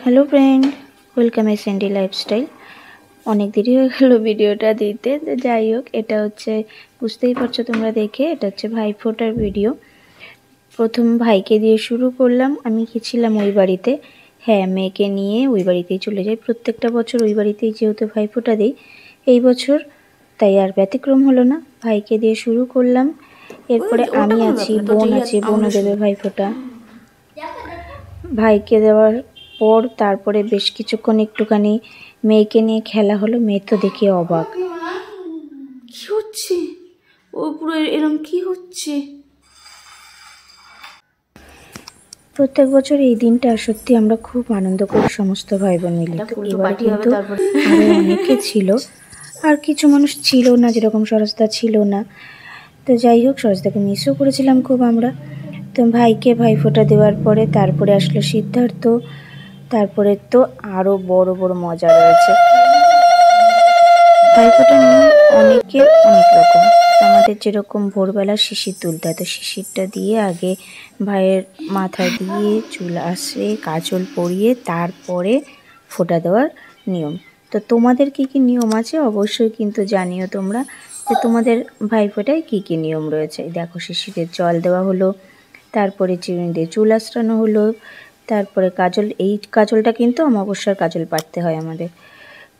Hello friend, welcome SND lifestyle. অনেক দেরি হয়ে গেল ভিডিওটা দিতে, তো যাই হোক, এটা হচ্ছে বুঝতেই পারছো তোমরা দেখে, এটা হচ্ছে ভাইফোঁটার ভিডিও। প্রথম ভাইকে দিয়ে শুরু করলাম। আমি গেছিলাম ওই বাড়িতে, হ্যাঁ মেয়েকে নিয়ে ওই বাড়িতেই চলে যাই। প্রত্যেকটা বছর ওই বাড়িতেই যেহেতু ভাইফোঁটা দিই, এই বছর তাই আর ব্যতিক্রম হলো না, ভাইকে দিয়ে শুরু করলাম। এরপরে আমি আছি, বোন আছে, বোনও দেবে ভাইফোঁটা। ভাইকে দেওয়ার পর তারপরে বেশ কিছুক্ষণ একটুখানি মেয়েকে নিয়ে খেলা হলো। মেয়ে তো দেখে অবাক, কি হচ্ছে ও পুরো এরকম কি হচ্ছে। প্রত্যেক বছর এই দিনটা সত্যি আমরা খুব আনন্দ করি সমস্ত ভাই বোন মিলে। তো এবারে কিন্তু আরো অনেকে ছিল, আর কিছু মানুষ ছিল না, যেরকম সরস্তা ছিল না। তো যাই হোক, সরস্তাকে মিসও করেছিলাম খুব আমরা। তো ভাইকে ভাইফোঁটা দেওয়ার পরে তারপরে আসলো সিদ্ধার্থ। তারপরে তো আরো বড় বড় মজা রয়েছে। ভাইফোঁটা নিয়ে অনেকের অনেক রকম। আমাদের যেরকম ভোরবেলা শিশির তুলতে হয়, তো শিশিরটা দিয়ে আগে ভাইয়ের মাথায় দিয়ে চুল আসে, কাজল পরিয়ে তারপরে ফোঁটা দেওয়ার নিয়ম। তো তোমাদের কি কি নিয়ম আছে অবশ্যই কিন্তু জানিও তোমরা, যে তোমাদের ভাইফোঁটায় কি কি নিয়ম রয়েছে। দেখো, শিশিরের জল দেওয়া হলো, তারপরে চিরুনি দিয়ে চুল আঁচড়ানো হলো, তারপরে কাজল, এই কাজলটা কিন্তু অমাবস্যার কাজল পাড়তে হয় আমাদের।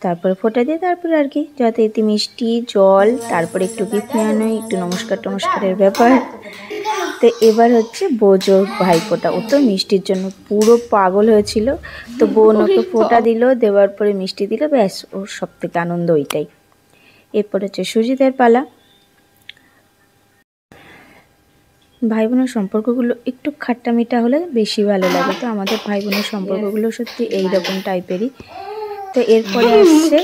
তারপরে ফোঁটা দিয়ে তারপরে আর কি যথারীতি মিষ্টি জল, তারপরে একটু গিফট নেওয়ানো, একটু নমস্কারের ব্যাপার। তো এবার হচ্ছে বোজোর ভাইফোঁটা। ও তো মিষ্টির জন্য পুরো পাগল হয়েছিল, তো বোন ওকে ফোঁটা দিল, দেওয়ার পরে মিষ্টি দিল, ব্যাস ওর সব থেকে আনন্দ ওইটাই। এরপর হচ্ছে সুজিতের পালা। ভাই বোনের সম্পর্কগুলো একটু খাট্টা মিঠা হলে বেশি ভালো লাগে। তো আমাদের ভাই বোনের সম্পর্কগুলো সত্যি এইরকম টাইপেরই। তো এরপরে আসছে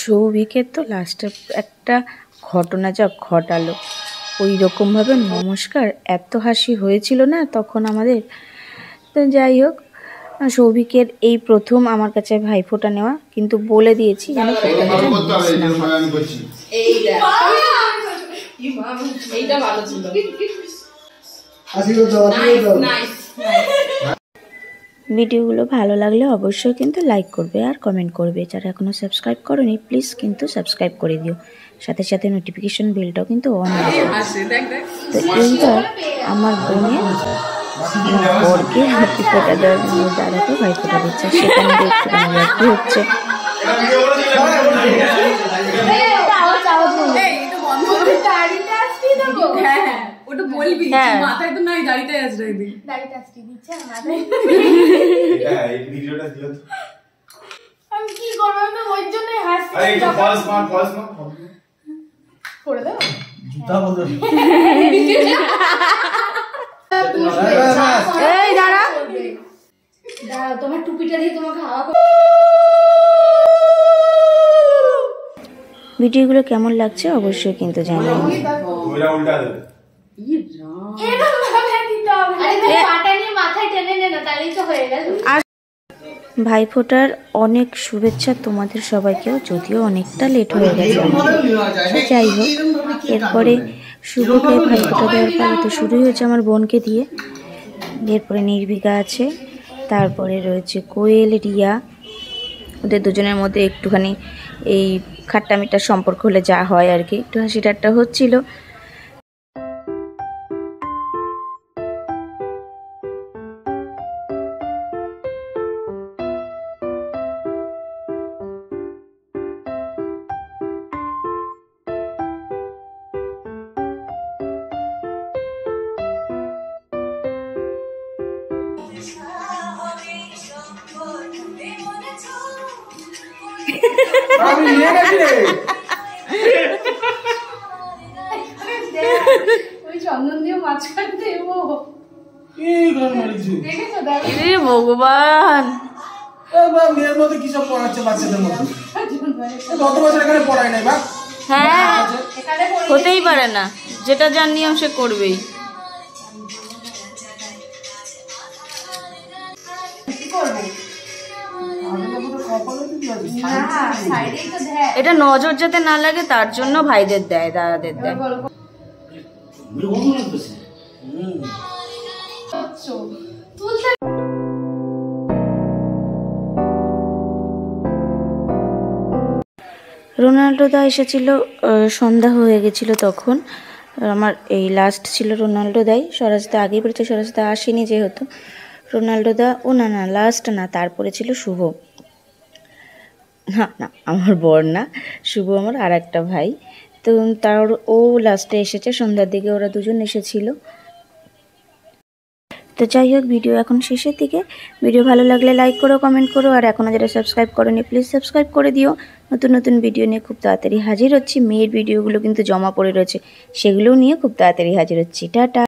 সৌভিকের। তো লাস্টে একটা ঘটনা যা ঘটালো, ওই রকমভাবে নমস্কার, এত হাসি হয়েছিল না তখন আমাদের। তো যাই হোক, সৌভিকের এই প্রথম আমার কাছে ভাইফোঁটা নেওয়া, কিন্তু বলে দিয়েছি যেন ভিডিওগুলো ভালো লাগলে অবশ্যই কিন্তু লাইক করবে আর কমেন্ট করবে। যারা এখনো সাবস্ক্রাইব করোনি প্লিজ কিন্তু সাবস্ক্রাইব করে দিও, সাথে সাথে নোটিফিকেশন বেলটাও কিন্তু অন রাখো। তো এইবার আমার বোনের বরকে হাতি ফোঁটা দেওয়ার জন্য দাদাকে ভাইফোঁটা দিচ্ছে, সেখানে একটুখানি ব্যাপার হচ্ছে। ওটা বলবি মাথায় তো নাই, দাড়িতে আছড়াই দি, দাড়িতে আছড়াই দিচ্ছে মাথায়। এই ভিডিওটা দিও তো, আমি কি করব, আমি তো ওই জন্যই হাসছি। আরে একটু ফলস মার করে দাও, জুতা বদল। এই দাঁড়া তোমার টুপিটা দিয়ে তোমাকে হাওয়া। ভিডিওগুলো কেমন লাগছে অবশ্যই কিন্তু জানাও। ভাইফোঁটার অনেক শুভেচ্ছা তোমাদের সবাইকেও, যদিও অনেকটা লেট হয়ে গেছে। যাই হোক, এরপরে শুভকে ভাইফোঁটা দেওয়ার পরে তো শুরুই হয়েছে আমার বোনকে দিয়ে। এরপরে নির্বিঘা আছে, তারপরে রয়েছে কোয়েল, রিয়া। ওদের দুজনের মধ্যে একটুখানি এই খাট্টা মিঠা সম্পর্ক হলে যা হয় আর কি, একটু হাসি ঠাট্টা হচ্ছিল। ভগবান, হ্যাঁ হতেই পারে না, যেটা যার নিয়ম সে করবেই। এটা নজর যাতে না লাগে তার জন্য ভাইদের দেয়, দাদাদের দেয়। তুলতে রোনাল্ডো দা এসেছিল, সন্ধ্যা হয়ে গেছিলো তখন। আমার এই লাস্ট ছিল রোনাল্ডো দাই, স্বরাজদা আগেই বলেছে, স্বরাজদা আসেনি যেহেতু। রোনাল্ডো দা না লাস্ট না, তারপরে ছিল শুভ। না আমার বর না, শুভ আমার আর একটা ভাই। তো তার ও লাস্টে এসেছে, সন্ধ্যার দিকে ওরা দুজন এসেছিল। তো যাই হোক, ভিডিও এখন শেষের দিকে। ভিডিও ভালো লাগলে লাইক করো, কমেন্ট করো, আর এখনও যারা সাবস্ক্রাইব করোনি প্লিজ সাবস্ক্রাইব করে দিও। নতুন নতুন ভিডিও নিয়ে খুব তাড়াতাড়ি হাজির হচ্ছি। মেয়ের ভিডিওগুলো কিন্তু জমা পড়ে রয়েছে, সেগুলোও নিয়ে খুব তাড়াতাড়ি হাজির হচ্ছি। টাটা।